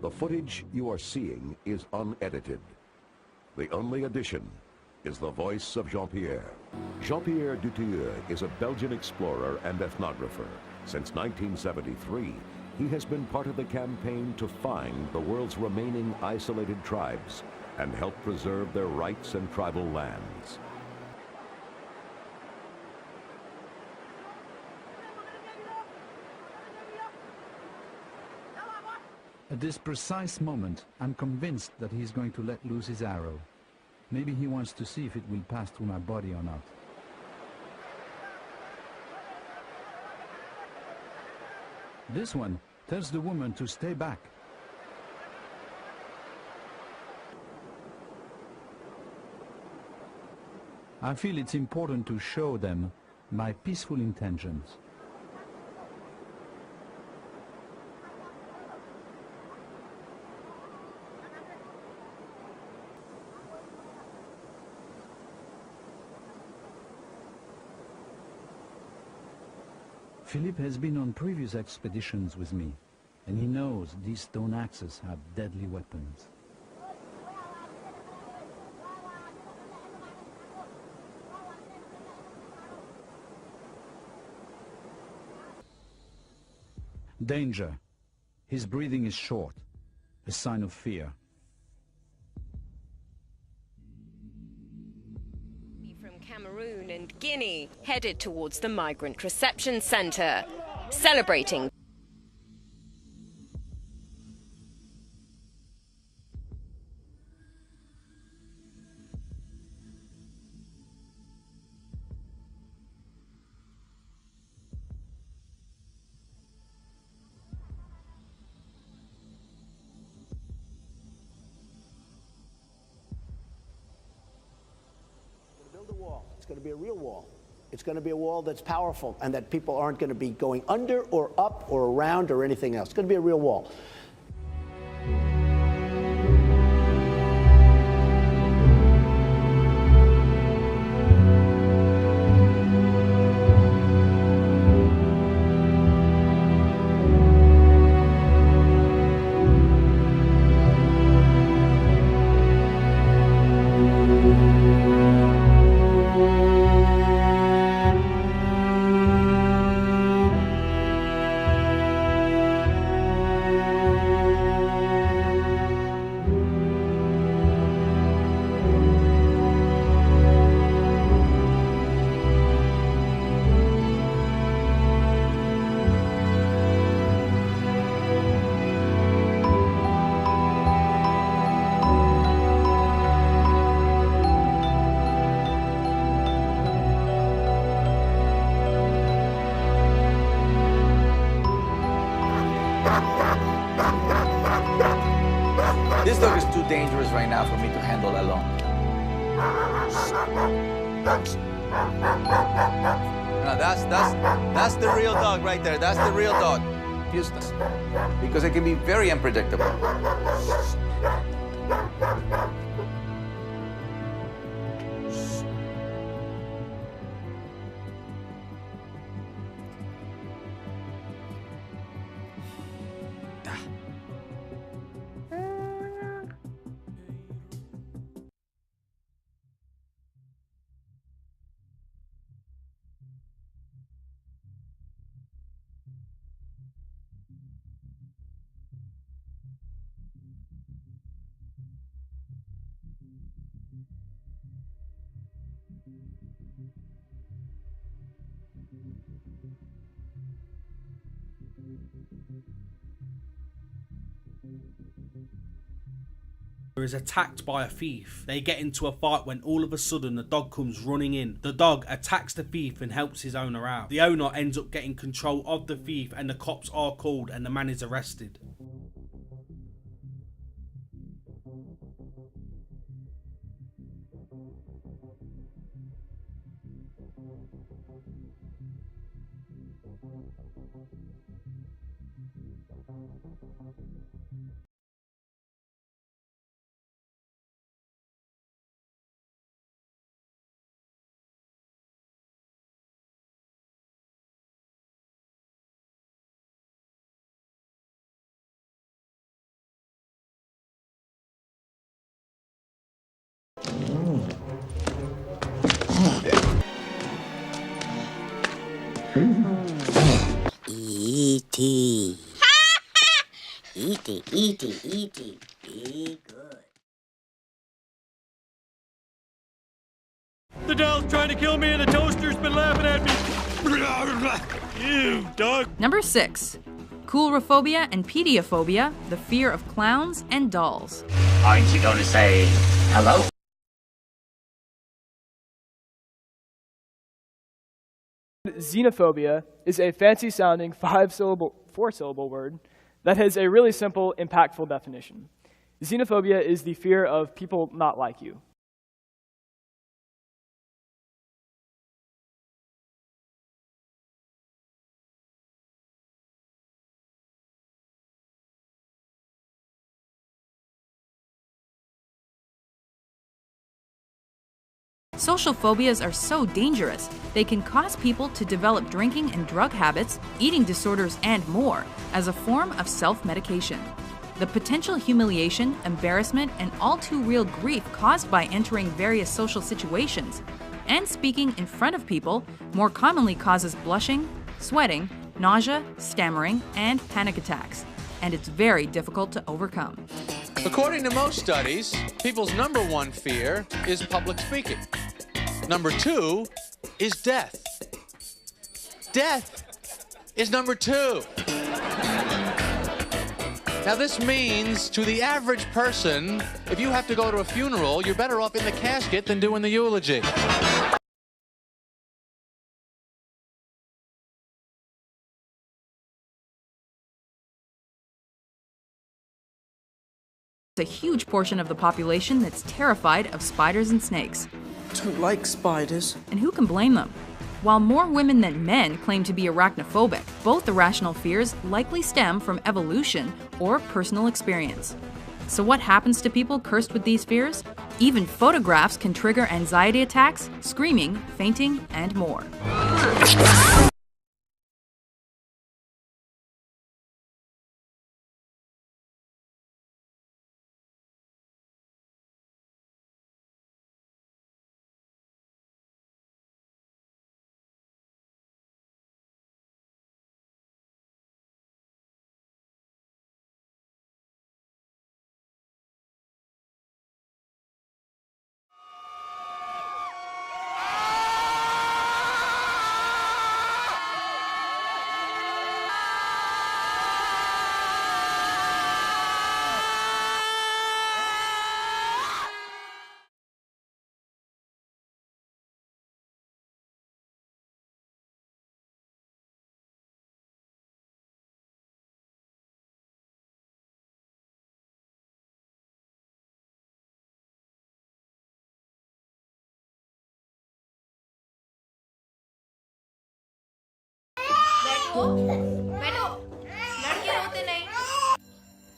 The footage you are seeing is unedited. The only addition is the voice of Jean-Pierre. Jean-Pierre Dutilleux is a Belgian explorer and ethnographer. Since 1973, he has been part of the campaign to find the world's remaining isolated tribes and help preserve their rights and tribal lands. At this precise moment, I'm convinced that he's going to let loose his arrow. Maybe he wants to see if it will pass through my body or not. This one tells the woman to stay back. I feel it's important to show them my peaceful intentions. Philippe has been on previous expeditions with me, and he knows these stone axes have deadly weapons. Danger. His breathing is short, a sign of fear. From Cameroon and Guinea, headed towards the Migrant Reception Centre, celebrating. Build a wall. It's going to be a real wall. It's going to be a wall that's powerful and that people aren't going to be going under or up or around or anything else. It's going to be a real wall. This dog is too dangerous right now for me to handle alone. No, that's the real dog right there. That's the real dog. Houston. Because it can be very unpredictable. Is attacked by a thief. They get into a fight when all of a sudden the dog comes running in. The dog attacks the thief and helps his owner out. The owner ends up getting control of the thief and the cops are called and the man is arrested. E.T. E.T. E.T. E.T. Be good. The doll's trying to kill me and the toaster's been laughing at me. Ew, dog. Number 6. Coulrophobia and pediophobia, the fear of clowns and dolls. Aren't you going to say hello? Xenophobia is a fancy-sounding four-syllable word that has a really simple, impactful definition. Xenophobia is the fear of people not like you. Social phobias are so dangerous, they can cause people to develop drinking and drug habits, eating disorders, and more, as a form of self-medication. The potential humiliation, embarrassment, and all too real grief caused by entering various social situations and speaking in front of people more commonly causes blushing, sweating, nausea, stammering, and panic attacks, and it's very difficult to overcome. According to most studies, people's number one fear is public speaking. Number 2 is death. Death is number 2. Now this means to the average person, if you have to go to a funeral, you're better off in the casket than doing the eulogy. A huge portion of the population that's terrified of spiders and snakes. Don't like spiders. And who can blame them? While more women than men claim to be arachnophobic, both irrational fears likely stem from evolution or personal experience. So what happens to people cursed with these fears? Even photographs can trigger anxiety attacks, screaming, fainting, and more.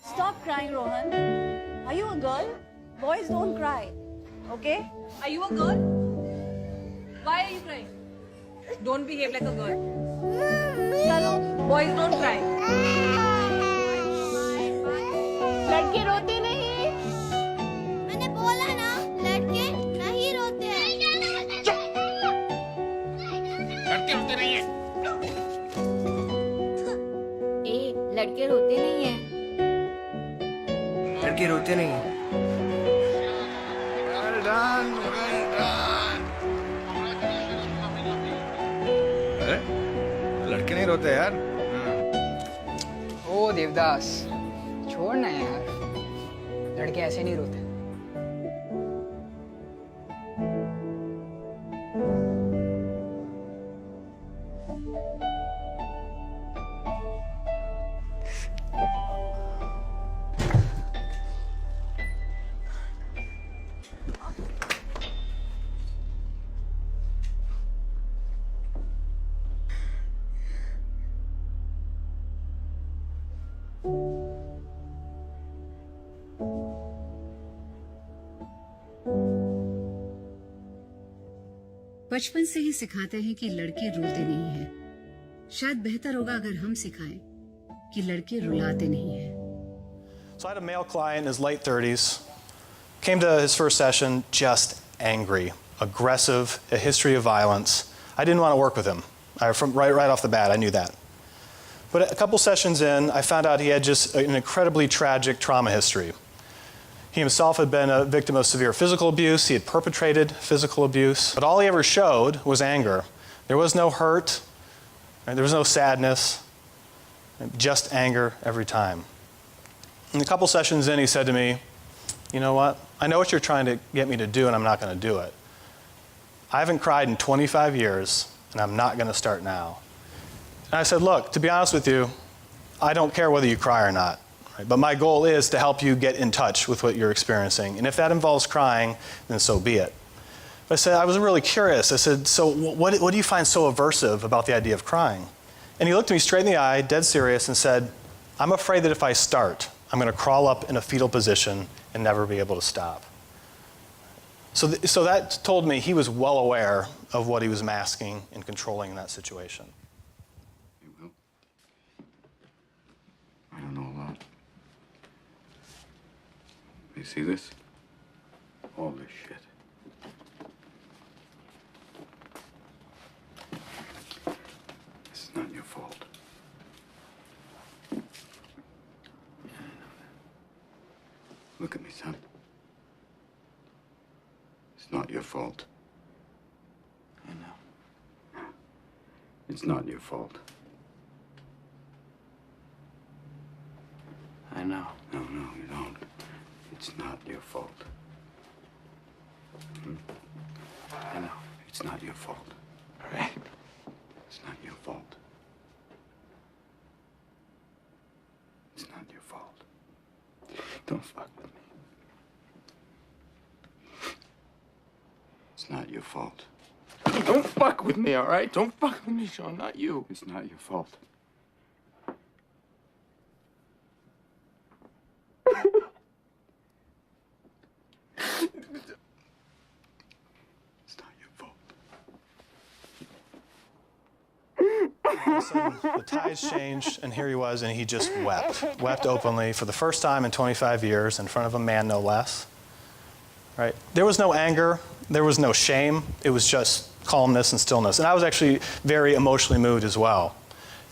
Stop crying, Rohan. Are you a girl? Boys don't cry. Okay? Are you a girl? Why are you crying? Don't behave like a girl. Chalo, boys don't cry. लड़के रोते नहीं. मैंने बोला ना, लड़के नहीं रोते हैं. लड़के रोते नहीं हैं. लड़के रोते नहीं हैं. लड़के रोते नहीं हैं. Well done, well done. अरे लड़के नहीं रोते यार. ओ देवदास, छोड़ ना यार. लड़के ऐसे नहीं रोते. बचपन से ही सिखाते हैं कि लड़के रोते नहीं हैं. शायद बेहतर होगा अगर हम सिखाएं कि लड़के रुलाते नहीं हैं. So I had a male client in his late 30s, came to his first session just angry, aggressive, a history of violence. I didn't want to work with him. Right off the bat, I knew that. But a couple sessions in, I found out he had just an incredibly tragic trauma history. He himself had been a victim of severe physical abuse. He had perpetrated physical abuse. But all he ever showed was anger. There was no hurt. There was no sadness. Just anger every time. And a couple sessions in, he said to me, you know what? I know what you're trying to get me to do, and I'm not going to do it. I haven't cried in 25 years, and I'm not going to start now. And I said, look, to be honest with you, I don't care whether you cry or not. Right? But my goal is to help you get in touch with what you're experiencing. And if that involves crying, then so be it. But I said, I was really curious. I said, so what do you find so aversive about the idea of crying? And he looked me straight in the eye, dead serious, and said, I'm afraid that if I start, I'm going to crawl up in a fetal position and never be able to stop. So that told me he was well aware of what he was masking and controlling in that situation. You will? I don't know a lot. You see this? All this shit. This is not your fault. Look at me, son. It's not your fault. I know. It's not your fault. I know. No, you don't. It's not your fault. I know. It's not your fault. All right? It's not your fault. It's not your fault. Don't fuck with me. It's not your fault. Don't fuck with me, all right? Don't fuck with me, Sean, not you. It's not your fault. It's not your fault. All of a sudden, the tides changed, and here he was, and he just wept openly for the first time in 25 years in front of a man, no less. Right? There was no anger, there was no shame, it was just calmness and stillness. And I was actually very emotionally moved as well.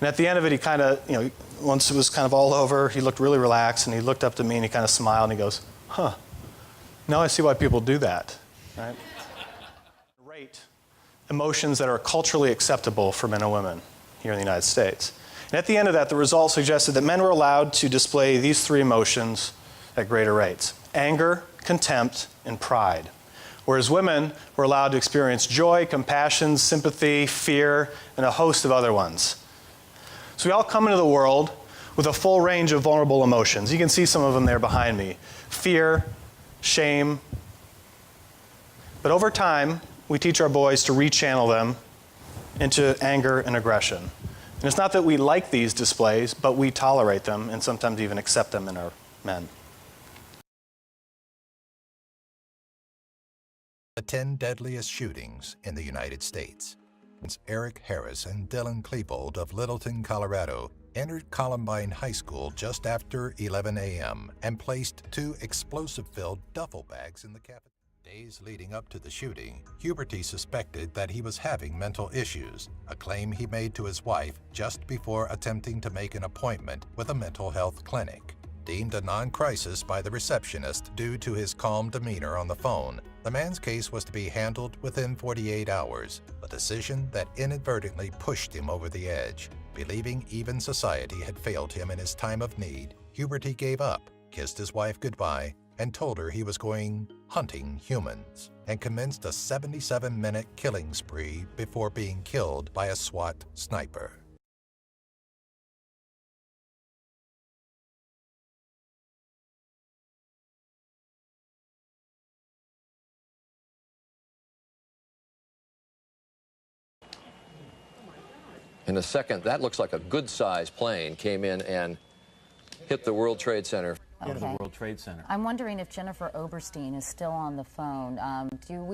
And at the end of it, he kind of, once it was kind of all over, he looked really relaxed, and he looked up to me, and he kind of smiled, and he goes, huh, now I see why people do that. Right? Rate emotions that are culturally acceptable for men and women here in the United States. And at the end of that, the results suggested that men were allowed to display these three emotions at greater rates: anger, contempt, and pride. Whereas women were allowed to experience joy, compassion, sympathy, fear, and a host of other ones. So we all come into the world with a full range of vulnerable emotions. You can see some of them there behind me. Fear, shame. But over time, we teach our boys to rechannel them into anger and aggression. And it's not that we like these displays, but we tolerate them and sometimes even accept them in our men. The 10 deadliest shootings in the United States. Eric Harris and Dylan Klebold of Littleton, Colorado, entered Columbine High School just after 11 a.m. and placed 2 explosive-filled duffel bags in the cafeteria. Days leading up to the shooting, Huberty suspected that he was having mental issues, a claim he made to his wife just before attempting to make an appointment with a mental health clinic. Deemed a non-crisis by the receptionist due to his calm demeanor on the phone, the man's case was to be handled within 48 hours, a decision that inadvertently pushed him over the edge. Believing even society had failed him in his time of need, Huberty gave up, kissed his wife goodbye, and told her he was going hunting humans, and commenced a 77-minute killing spree before being killed by a SWAT sniper. In a second, that looks like a good-sized plane came in and hit the World Trade Center. Okay. The World Trade Center. I'm wondering if Jennifer Oberstein is still on the phone. Do we